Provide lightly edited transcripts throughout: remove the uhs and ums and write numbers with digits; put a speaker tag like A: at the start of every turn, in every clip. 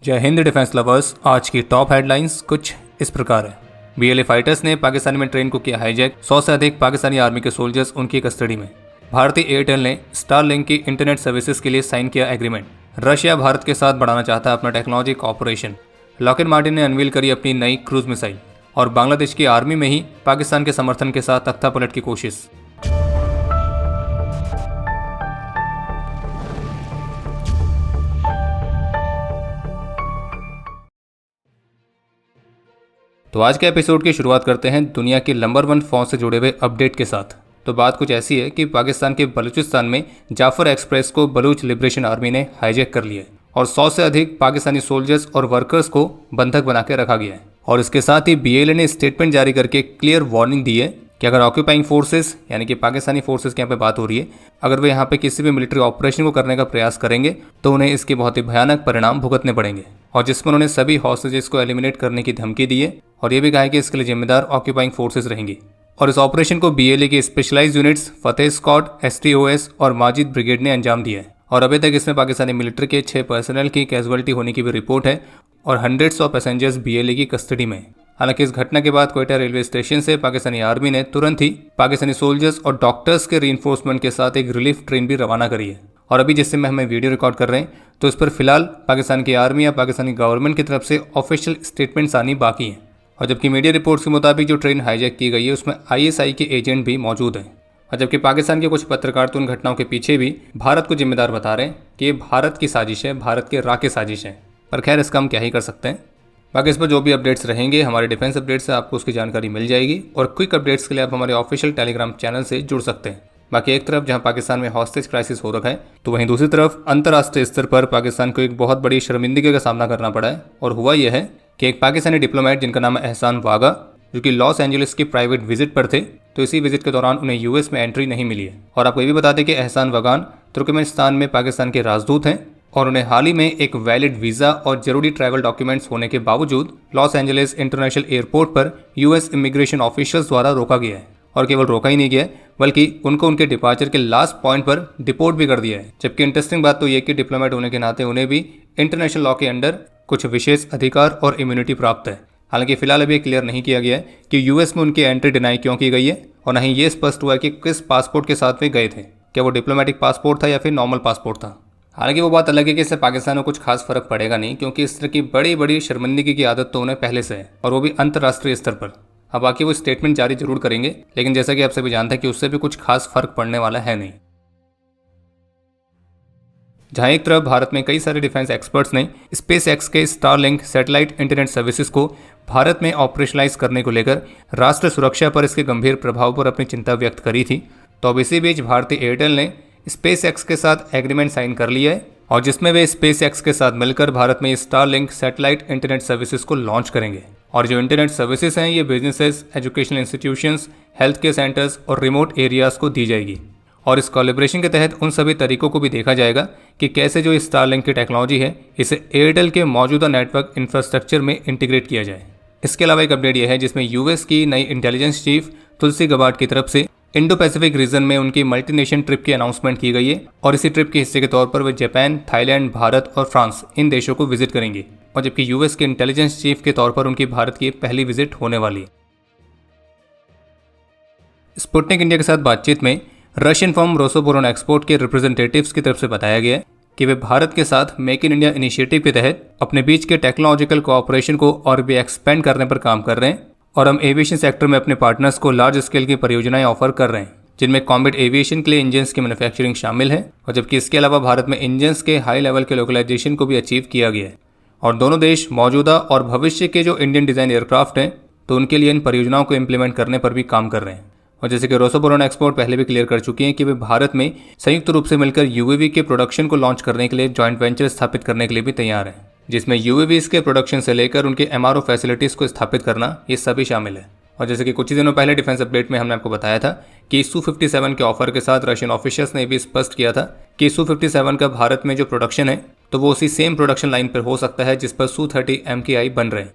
A: जय Hind defence lovers. आज की टॉप हेडलाइंस कुछ इस प्रकार है। बीएलए फाइटर्स ने पाकिस्तान में ट्रेन को किया हाईजैक, 100 से अधिक पाकिस्तानी आर्मी के सोल्जर्स उनकी कस्टडी में। भारतीय एयरटेल ने स्टारलिंक की इंटरनेट सर्विसेज के लिए साइन किया एग्रीमेंट। रशिया भारत के साथ बढ़ाना चाहता है अपना टेक्नोलॉजी कॉपरेशन। लॉकहीड मार्टिन ने अनवील करी अपनी नई क्रूज मिसाइल। और बांग्लादेश की आर्मी में ही पाकिस्तान के समर्थन के साथ तख्ता पलट की कोशिश। तो आज के एपिसोड की शुरुआत करते हैं दुनिया की नंबर 1 फौज से जुड़े हुए अपडेट के साथ। तो बात कुछ ऐसी है कि पाकिस्तान के बलूचिस्तान में जाफर एक्सप्रेस को बलूच लिबरेशन आर्मी ने हाईजैक कर लिया है और 100 से अधिक पाकिस्तानी सोल्जर्स और वर्कर्स को बंधक बना के रखा गया है। और इसके साथ ही बीएलए ने स्टेटमेंट जारी करके क्लियर वार्निंग दी है कि अगर ऑक्यूपाइंग फोर्सेस यानी कि पाकिस्तानी फोर्सेस की यहाँ पे बात हो रही है, अगर वे यहाँ पे किसी भी मिलिट्री ऑपरेशन को करने का प्रयास करेंगे तो उन्हें इसके बहुत ही भयानक परिणाम भुगतने पड़ेंगे। और जिसमें उन्होंने सभी हॉस्टेजेस को एलिमिनेट करने की धमकी दी है और ये भी कहा है कि इसके लिए जिम्मेदार ऑक्यूपाइंग फोर्सेस रहेंगी। और इस ऑपरेशन को बीएलए की स्पेशलाइज्ड यूनिट्स फतेह स्क्वाड, एसटीओएस और माजिद ब्रिगेड ने अंजाम दिया है। और अभी तक इसमें पाकिस्तानी मिलिट्री के 6 पर्सनल की कैजुअलिटी होने की भी रिपोर्ट है और हंड्रेड्स ऑफ पैसेंजर्स बीएलए की कस्टडी में। हालांकि इस घटना के बाद क्वेटा रेलवे स्टेशन से पाकिस्तानी आर्मी ने तुरंत ही पाकिस्तानी सोल्जर्स और डॉक्टर्स के रीइंफोर्समेंट के साथ एक रिलीफ ट्रेन भी रवाना करी है। और अभी जिससे में हमें वीडियो रिकॉर्ड कर रहे हैं तो इस पर फिलहाल पाकिस्तान की आर्मी या पाकिस्तानी गवर्नमेंट की तरफ से ऑफिशियल स्टेटमेंट्स आनी बाकी हैं। और जबकि मीडिया रिपोर्ट्स के मुताबिक जो ट्रेन हाईजैक की गई है उसमें आईएसआई के एजेंट भी मौजूद हैं। और जबकि पाकिस्तान के कुछ पत्रकार तो उन घटनाओं के पीछे भी भारत को जिम्मेदार बता रहे हैं कि ये भारत की साजिश है, भारत के रा की साजिश है। पर खैर इसका हम क्या ही कर सकते हैं। बाकी इस पर जो भी अपडेट्स रहेंगे हमारे डिफेंस अपडेट्स से आपको उसकी जानकारी मिल जाएगी। और क्विक अपडेट्स के लिए आप हमारे ऑफिशियल टेलीग्राम चैनल से जुड़ सकते हैं। बाकी एक तरफ जहां पाकिस्तान में हॉस्टेज क्राइसिस हो रखा है तो वहीं दूसरी तरफ अंतर्राष्ट्रीय स्तर पर पाकिस्तान को एक बहुत बड़ी शर्मिंदगी का सामना करना पड़ा है। और हुआ यह है कि एक पाकिस्तानी डिप्लोमेट जिनका नाम है एहसान वागा, जो कि लॉस एंजलिस की प्राइवेट विजिट पर थे, तो इसी विजिट के दौरान उन्हें यूएस में एंट्री नहीं मिली है। और आपको ये भी बता दें कि एहसान वागान तुर्कमेनिस्तान में पाकिस्तान के राजदूत हैं और उन्हें हाल ही में एक वैलिड वीज़ा और जरूरी ट्रैवल डॉक्यूमेंट्स होने के बावजूद लॉस एंजलिस इंटरनेशनल एयरपोर्ट पर यूएस इमिग्रेशन ऑफिशियल्स द्वारा रोका गया है। और केवल रोका ही नहीं गया है बल्कि उनको उनके डिपार्चर के लास्ट पॉइंट पर डिपोर्ट भी कर दिया है। जबकि इंटरेस्टिंग बात तो ये कि डिप्लोमेट होने के नाते उन्हें भी इंटरनेशनल लॉ के अंडर कुछ विशेष अधिकार और इम्यूनिटी प्राप्त है। हालांकि फिलहाल अभी क्लियर नहीं किया गया है कि यूएस में उनकी एंट्री डिनाई क्यों की गई है और न ही ये स्पष्ट हुआ है कि किस पासपोर्ट के साथ वे गए थे, क्या वो डिप्लोमेटिक पासपोर्ट था या फिर नॉर्मल पासपोर्ट था। हालांकि वो बात अलग है कि इससे पाकिस्तान को कुछ खास फर्क पड़ेगा नहीं, क्योंकि इस तरह की बड़ी बड़ी शर्मिंदगी की आदत तो उन्हें पहले से है और वो भी अंतर्राष्ट्रीय स्तर पर। अब बाकी वो स्टेटमेंट जारी जरूर करेंगे, लेकिन जैसा कि आप सभी जानते हैं कि उससे भी कुछ खास फर्क पड़ने वाला है नहीं। जहां एक तरफ भारत में कई सारे डिफेंस एक्सपर्ट्स ने स्पेस एक्स के स्टारलिंक सैटेलाइट इंटरनेट सर्विसेज को भारत में ऑपरेशनलाइज करने को लेकर राष्ट्र सुरक्षा पर इसके गंभीर प्रभाव पर अपनी चिंता व्यक्त करी थी, तो अब इसी बीच भारतीय एयरटेल ने स्पेस एक्स के साथ एग्रीमेंट साइन कर लिया है और जिसमें वे स्पेस एक्स के साथ मिलकर भारत में स्टारलिंक सैटेलाइट इंटरनेट सर्विसेज को लॉन्च करेंगे। और जो इंटरनेट सर्विसेज हैं ये businesses, educational institutions, health care centres और रिमोट एरियाज को दी जाएगी। और इस कोलैबोरेशन के तहत उन सभी तरीकों को भी देखा जाएगा कि कैसे जो स्टारलिंक की टेक्नोलॉजी है इसे एयरटेल के मौजूदा नेटवर्क इंफ्रास्ट्रक्चर में इंटीग्रेट किया जाए। इसके अलावा एक अपडेट यह है जिसमें यूएस की नई इंटेलिजेंस चीफ तुलसी गबार्ड की तरफ से इंडो पैसिफिक रीजन में उनकी मल्टीनेशन ट्रिप की अनाउंसमेंट की गई है। और इसी ट्रिप के हिस्से के तौर पर वे जापान, थाईलैंड, भारत और फ्रांस इन देशों को विजिट करेंगे। और जबकि यूएस के इंटेलिजेंस चीफ के तौर पर उनकी भारत की पहली विजिट होने वाली है। स्पुतनिक इंडिया के साथ बातचीत में रशियन फर्म रोसोबोरोन एक्सपोर्ट के रिप्रेजेंटेटिव्स की तरफ से बताया गया कि वे भारत के साथ मेक इन इंडिया इनिशिएटिव के तहत अपने बीच के टेक्नोलॉजिकल कोऑपरेशन को और भी एक्सपेंड करने पर काम कर रहे हैं। और हम एविएशन सेक्टर में अपने पार्टनर्स को लार्ज स्केल की परियोजनाएं ऑफर कर रहे हैं, जिनमें कॉम्बैट एविएशन के लिए इंजन्स की मैन्युफैक्चरिंग शामिल है। और जबकि इसके अलावा भारत में इंजन्स के हाई लेवल के लोकलाइजेशन को भी अचीव किया गया है। और दोनों देश मौजूदा और भविष्य के जो इंडियन डिजाइन एयरक्राफ्ट हैं तो उनके लिए इन परियोजनाओं को इम्प्लीमेंट करने पर भी काम कर रहे हैं। और जैसे कि रोसोबोरोन एक्सपोर्ट पहले भी क्लियर कर चुकी हैं कि वे भारत में संयुक्त रूप से मिलकर यूएवी के प्रोडक्शन को लॉन्च करने के लिए जॉइंट वेंचर स्थापित करने के लिए भी तैयार हैं, जिसमें यूएवीज के प्रोडक्शन से लेकर उनके एमआरओ फैसिलिटीज को स्थापित करना ये सभी शामिल है। और जैसे कि कुछ ही दिनों पहले डिफेंस अपडेट में हमने आपको बताया था कि Su-57 के ऑफर के साथ रशियन ऑफिशियल्स ने भी स्पष्ट किया था कि Su-57 का भारत में जो प्रोडक्शन है तो वो उसी सेम प्रोडक्शन लाइन पर हो सकता है जिस पर Su-30 MKI बन रहे हैं।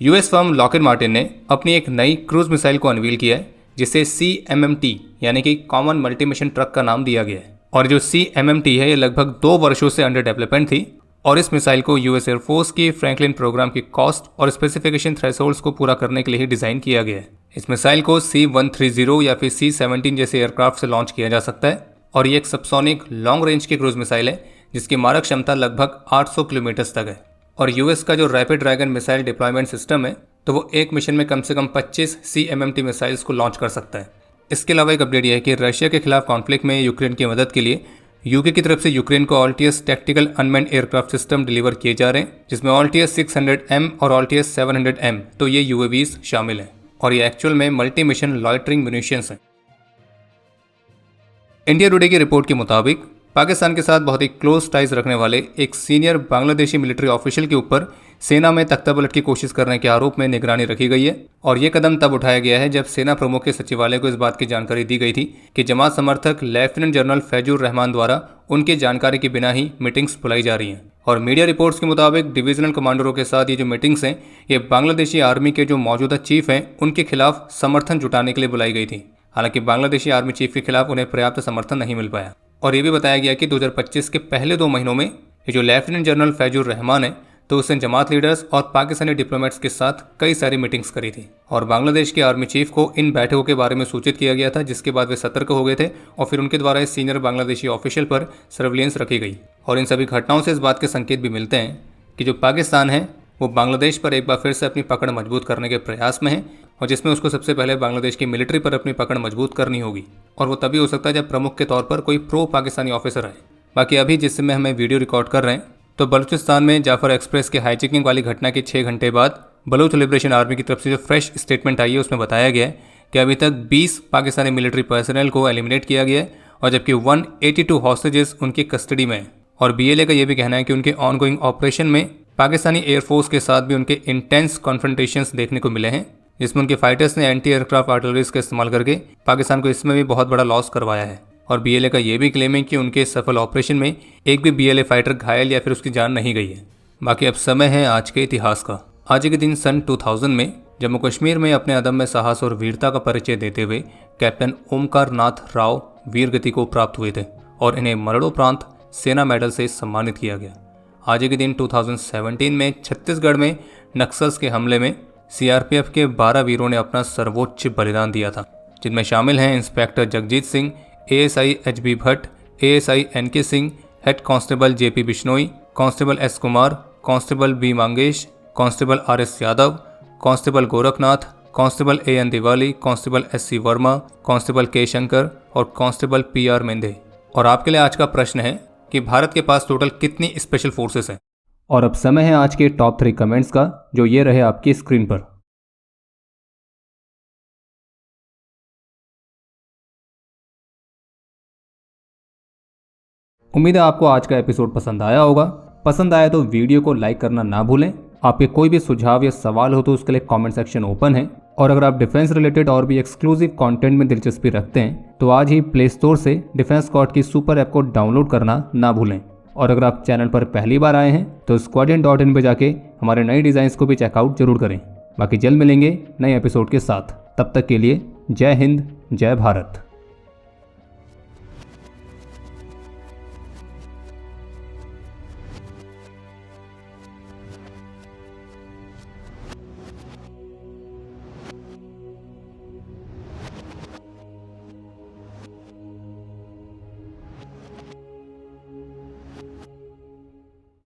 A: यूएस फर्म लॉकहीड मार्टिन ने अपनी एक नई क्रूज मिसाइल को अनवील किया है जिसे CMMT यानी कि कॉमन मल्टी मिशन ट्रक का नाम दिया गया है। और जो CMMT है ये लगभग 2 वर्षों से अंडर डेवलपमेंट थी और इस मिसाइल को यूएस एयरफोर्स की फ्रैंकलिन प्रोग्राम की कॉस्ट और स्पेसिफिकेशन थ्रेशोल्ड्स को पूरा करने के लिए ही डिजाइन किया गया है। इस मिसाइल को C-130 या फिर C-17 जैसे एयरक्राफ्ट से लॉन्च किया जा सकता है और ये एक सबसोनिक लॉन्ग रेंज की क्रूज मिसाइल है जिसकी मारक क्षमता लगभग 800 किलोमीटर तक है। और यूएस का जो rapid dragon missile deployment system है तो वो एक मिशन में कम से कम 25 CMMT मिसाइल्स को लॉन्च कर सकता है। इसके अलावा एक अपडेट यह है कि रशिया के खिलाफ कॉन्फ्लिक्ट में यूक्रेन की मदद के लिए यूके की तरफ से यूक्रेन को Altius tactical unmanned aircraft system deliver किए जा रहे हैं जिसमें ऑल्टियस 600M और ऑल्टियस 700M तो ये UAVs शामिल हैं और ये एक्चुअल में मल्टी मिशन लॉयटरिंग म्यूनिशंस हैं। इंडिया टुडे की रिपोर्ट के मुताबिक पाकिस्तान के साथ बहुत ही क्लोज टाइज रखने वाले एक सीनियर बांग्लादेशी मिलिट्री ऑफिशियल के ऊपर सेना में तख्तापलट की कोशिश करने के आरोप में निगरानी रखी गई है और ये कदम तब उठाया गया है जब सेना प्रमुख के सचिवालय को इस बात की जानकारी दी गई थी कि जमात समर्थक लेफ्टिनेंट जनरल फैजुर रहमान द्वारा उनकी जानकारी के बिना ही मीटिंग्स बुलाई जा रही हैं। और मीडिया रिपोर्ट्स के मुताबिक डिविजनल कमांडरों के साथ ये जो मीटिंग्स हैं ये बांग्लादेशी आर्मी के जो मौजूदा चीफ हैं उनके खिलाफ समर्थन जुटाने के लिए बुलाई गई थी। हालांकि बांग्लादेशी आर्मी चीफ के खिलाफ उन्हें पर्याप्त समर्थन नहीं मिल पाया और ये भी बताया गया कि 2025 के पहले 2 महीनों में ये जो लेफ्टिनेंट जनरल फैजुर रहमान है तो उसने जमात लीडर्स और पाकिस्तानी डिप्लोमेट्स के साथ कई सारी मीटिंग्स करी थी और बांग्लादेश के आर्मी चीफ को इन बैठकों के बारे में सूचित किया गया था जिसके बाद वे सतर्क हो गए थे और फिर उनके द्वारा इस सीनियर बांग्लादेशी ऑफिशियल पर सर्विलेंस रखी गई। और इन सभी घटनाओं से इस बात के संकेत भी मिलते हैं कि जो पाकिस्तान है वो बांग्लादेश पर एक बार फिर से अपनी पकड़ मजबूत करने के प्रयास में है और जिसमें उसको सबसे पहले बांग्लादेश की मिलिट्री पर अपनी पकड़ मजबूत करनी होगी और वो तभी हो सकता है जब प्रमुख के तौर पर कोई प्रो पाकिस्तानी ऑफिसर आए। बाकी अभी जिस समय हमें वीडियो रिकॉर्ड कर रहे हैं तो बलूचिस्तान में जाफर एक्सप्रेस के हाईजैकिंग वाली घटना के 6 घंटे बाद बलूच लिबरेशन आर्मी की तरफ से जो फ्रेश स्टेटमेंट आई है उसमें बताया गया है कि अभी तक 20 पाकिस्तानी मिलिट्री पर्सनल को एलिमिनेट किया गया है और जबकि 182 हॉस्टेजेस उनकी कस्टडी में है। और BLA का ये भी कहना है कि उनके ऑनगोइंग ऑपरेशन में पाकिस्तानी एयरफोर्स के साथ भी उनके इंटेंस कॉन्फ्रंटेशंस देखने को मिले हैं जिसमें उनके फाइटर्स ने एंटी एयरक्राफ्ट आर्टिलरीज का इस्तेमाल करके पाकिस्तान को इसमें भी बहुत बड़ा लॉस करवाया है। और BLA का ये भी क्लेम है कि उनके सफल ऑपरेशन में एक भी BLA फाइटर घायल या फिर उसकी जान नहीं गई है। बाकी अब समय है आज के इतिहास का। आज के दिन सन 2000 में जम्मू कश्मीर में अपने अदम्य साहस और वीरता का परिचय देते हुए कैप्टन ओमकार नाथ राव वीर गति को प्राप्त हुए थे और इन्हें मरणोपरांत सेना मेडल से सम्मानित किया गया। आज के दिन 2017 में छत्तीसगढ़ में नक्सल्स के हमले में CRPF के 12 वीरों ने अपना सर्वोच्च बलिदान दिया था जिनमें शामिल हैं inspector Jagjit Singh, ASI HB Bhatt, ASI NK Singh, head constable JP Bishnoi, constable S Kumar, constable B Mangesh, constable RS Yadav, constable Gorakhnath, constable AN Diwali, constable SC Verma, constable K Shankar और कांस्टेबल PR मेंधे। और आपके लिए आज का प्रश्न है कि भारत के पास टोटल कितनी स्पेशल फोर्सेस हैं। और अब समय है आज के टॉप 3 कमेंट्स का जो ये रहे आपकी स्क्रीन पर। उम्मीद है आपको आज का एपिसोड पसंद आया होगा। पसंद आया तो वीडियो को लाइक करना ना भूलें। आपके कोई भी सुझाव या सवाल हो तो उसके लिए कमेंट सेक्शन ओपन है। और अगर आप डिफेंस रिलेटेड और भी एक्सक्लूसिव कंटेंट में दिलचस्पी रखते हैं तो आज ही प्ले स्टोर से डिफेंस स्क्वाड की सुपर ऐप को डाउनलोड करना ना भूलें। और अगर आप चैनल पर पहली बार आए हैं तो squadron.in पे जाके हमारे नए डिज़ाइंस को भी चेकआउट जरूर करें। बाकी जल्द मिलेंगे नए एपिसोड के साथ। तब तक के लिए जय हिंद, जय भारत।